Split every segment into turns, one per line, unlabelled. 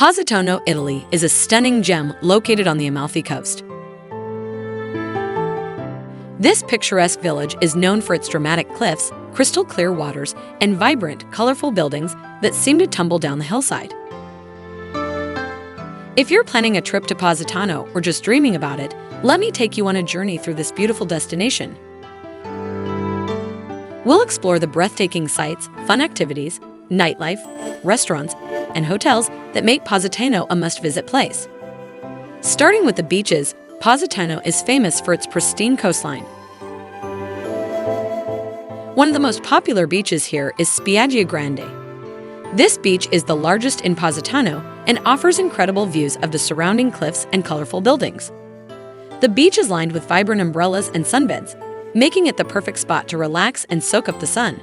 Positano, Italy is a stunning gem located on the Amalfi Coast. This picturesque village is known for its dramatic cliffs, crystal clear waters, and vibrant, colorful buildings that seem to tumble down the hillside. If you're planning a trip to Positano or just dreaming about it, let me take you on a journey through this beautiful destination. We'll explore the breathtaking sights, fun activities, nightlife, restaurants, and hotels that make Positano a must-visit place. Starting with the beaches, Positano is famous for its pristine coastline. One of the most popular beaches here is Spiaggia Grande. This beach is the largest in Positano and offers incredible views of the surrounding cliffs and colorful buildings. The beach is lined with vibrant umbrellas and sunbeds, making it the perfect spot to relax and soak up the sun.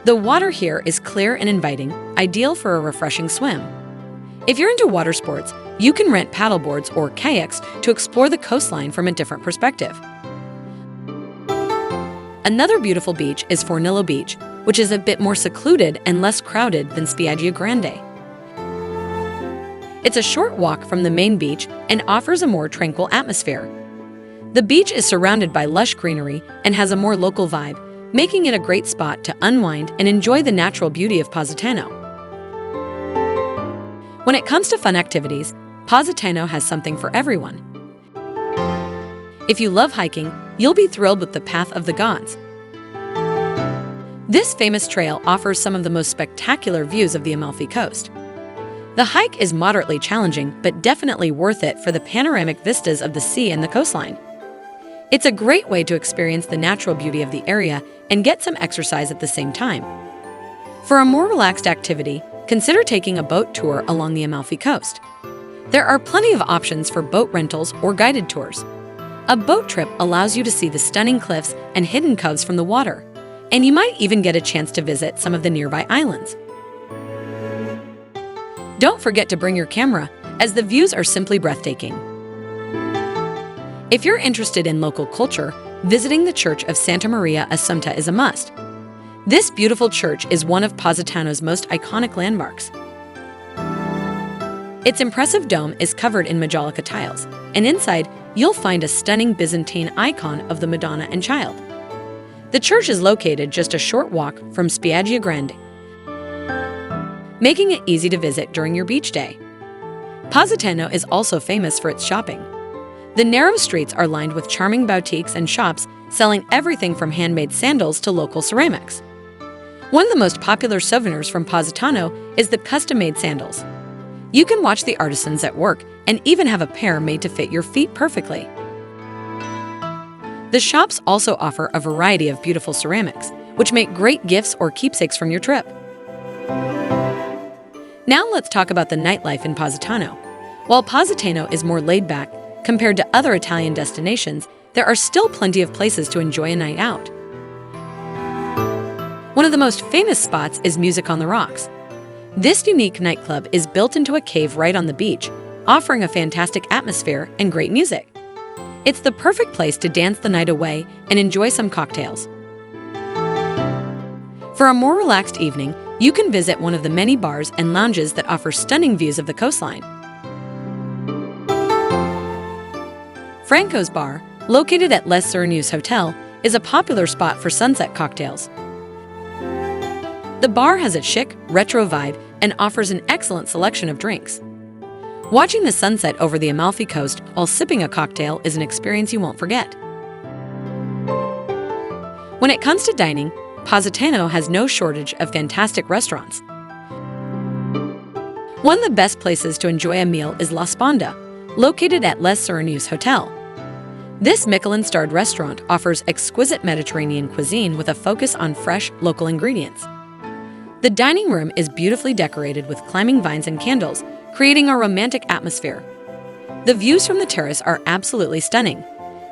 The water here is clear and inviting, ideal for a refreshing swim. If you're into water sports, you can rent paddleboards or kayaks to explore the coastline from a different perspective. Another beautiful beach is Fornillo Beach, which is a bit more secluded and less crowded than Spiaggia Grande. It's a short walk from the main beach and offers a more tranquil atmosphere. The beach is surrounded by lush greenery and has a more local vibe, making it a great spot to unwind and enjoy the natural beauty of Positano. When it comes to fun activities, Positano has something for everyone. If you love hiking, you'll be thrilled with the Path of the Gods. This famous trail offers some of the most spectacular views of the Amalfi Coast. The hike is moderately challenging, but definitely worth it for the panoramic vistas of the sea and the coastline. It's a great way to experience the natural beauty of the area and get some exercise at the same time. For a more relaxed activity, consider taking a boat tour along the Amalfi Coast. There are plenty of options for boat rentals or guided tours. A boat trip allows you to see the stunning cliffs and hidden coves from the water, and you might even get a chance to visit some of the nearby islands. Don't forget to bring your camera, as the views are simply breathtaking. If you're interested in local culture, visiting the Church of Santa Maria Assunta is a must. This beautiful church is one of Positano's most iconic landmarks. Its impressive dome is covered in Majolica tiles, and inside, you'll find a stunning Byzantine icon of the Madonna and Child. The church is located just a short walk from Spiaggia Grande, making it easy to visit during your beach day. Positano is also famous for its shopping. The narrow streets are lined with charming boutiques and shops selling everything from handmade sandals to local ceramics. One of the most popular souvenirs from Positano is the custom-made sandals. You can watch the artisans at work and even have a pair made to fit your feet perfectly. The shops also offer a variety of beautiful ceramics, which make great gifts or keepsakes from your trip. Now let's talk about the nightlife in Positano. While Positano is more laid-back compared to other Italian destinations, there are still plenty of places to enjoy a night out. One of the most famous spots is Music on the Rocks. This unique nightclub is built into a cave right on the beach, offering a fantastic atmosphere and great music. It's the perfect place to dance the night away and enjoy some cocktails. For a more relaxed evening, you can visit one of the many bars and lounges that offer stunning views of the coastline. Franco's Bar, located at Les Sureneus Hotel, is a popular spot for sunset cocktails. The bar has a chic, retro vibe and offers an excellent selection of drinks. Watching the sunset over the Amalfi Coast while sipping a cocktail is an experience you won't forget. When it comes to dining, Positano has no shortage of fantastic restaurants. One of the best places to enjoy a meal is La Sponda, located at Les Sureneus Hotel. This Michelin-starred restaurant offers exquisite Mediterranean cuisine with a focus on fresh, local ingredients. The dining room is beautifully decorated with climbing vines and candles, creating a romantic atmosphere. The views from the terrace are absolutely stunning,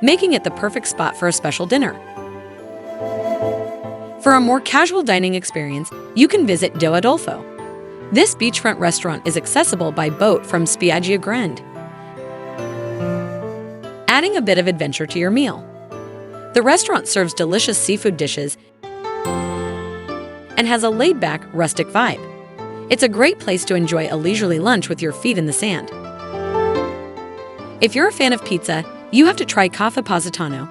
making it the perfect spot for a special dinner. For a more casual dining experience, you can visit Do Adolfo. This beachfront restaurant is accessible by boat from Spiaggia Grande, adding a bit of adventure to your meal. The restaurant serves delicious seafood dishes and has a laid-back, rustic vibe. It's a great place to enjoy a leisurely lunch with your feet in the sand. If you're a fan of pizza, you have to try Caffè Positano.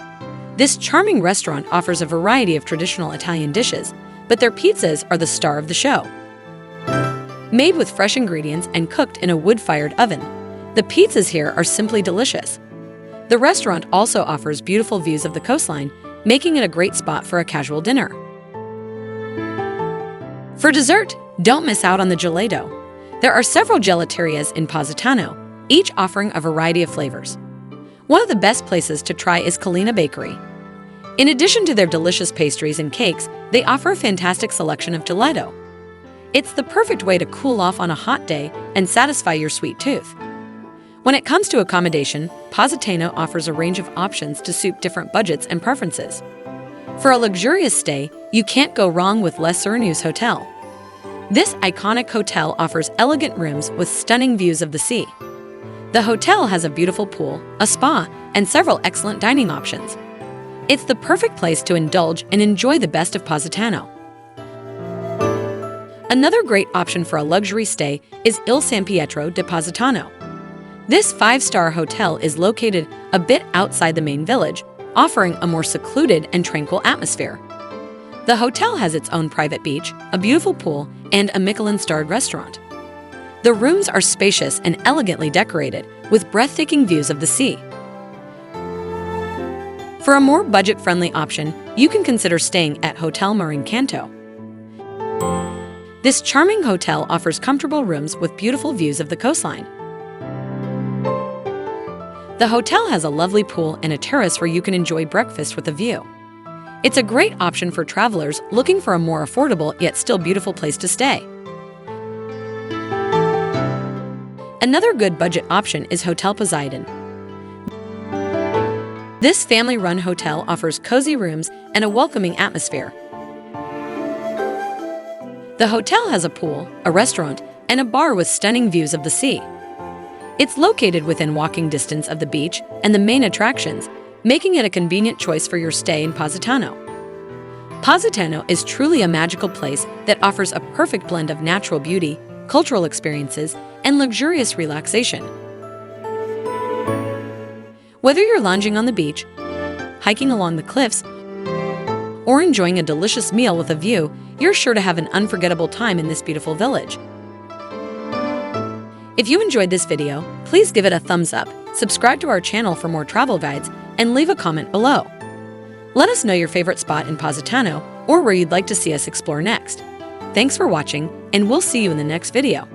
This charming restaurant offers a variety of traditional Italian dishes, but their pizzas are the star of the show. Made with fresh ingredients and cooked in a wood-fired oven, the pizzas here are simply delicious. The restaurant also offers beautiful views of the coastline, making it a great spot for a casual dinner. For dessert, don't miss out on the gelato. There are several gelaterias in Positano, each offering a variety of flavors. One of the best places to try is Collina Bakery. In addition to their delicious pastries and cakes, they offer a fantastic selection of gelato. It's the perfect way to cool off on a hot day and satisfy your sweet tooth. When it comes to accommodation, Positano offers a range of options to suit different budgets and preferences. For a luxurious stay, you can't go wrong with Les Serneus Hotel. This iconic hotel offers elegant rooms with stunning views of the sea. The hotel has a beautiful pool, a spa, and several excellent dining options. It's the perfect place to indulge and enjoy the best of Positano. Another great option for a luxury stay is Il San Pietro di Positano. This 5-star hotel is located a bit outside the main village, offering a more secluded and tranquil atmosphere. The hotel has its own private beach, a beautiful pool, and a Michelin-starred restaurant. The rooms are spacious and elegantly decorated, with breathtaking views of the sea. For a more budget-friendly option, you can consider staying at Hotel Marincanto. This charming hotel offers comfortable rooms with beautiful views of the coastline. The hotel has a lovely pool and a terrace where you can enjoy breakfast with a view. It's a great option for travelers looking for a more affordable yet still beautiful place to stay. Another good budget option is Hotel Poseidon. This family-run hotel offers cozy rooms and a welcoming atmosphere. The hotel has a pool, a restaurant, and a bar with stunning views of the sea. It's located within walking distance of the beach and the main attractions, making it a convenient choice for your stay in Positano. Positano is truly a magical place that offers a perfect blend of natural beauty, cultural experiences, and luxurious relaxation. Whether you're lounging on the beach, hiking along the cliffs, or enjoying a delicious meal with a view, you're sure to have an unforgettable time in this beautiful village. If you enjoyed this video, please give it a thumbs up, subscribe to our channel for more travel guides, and leave a comment below. Let us know your favorite spot in Positano or where you'd like to see us explore next. Thanks for watching, and we'll see you in the next video.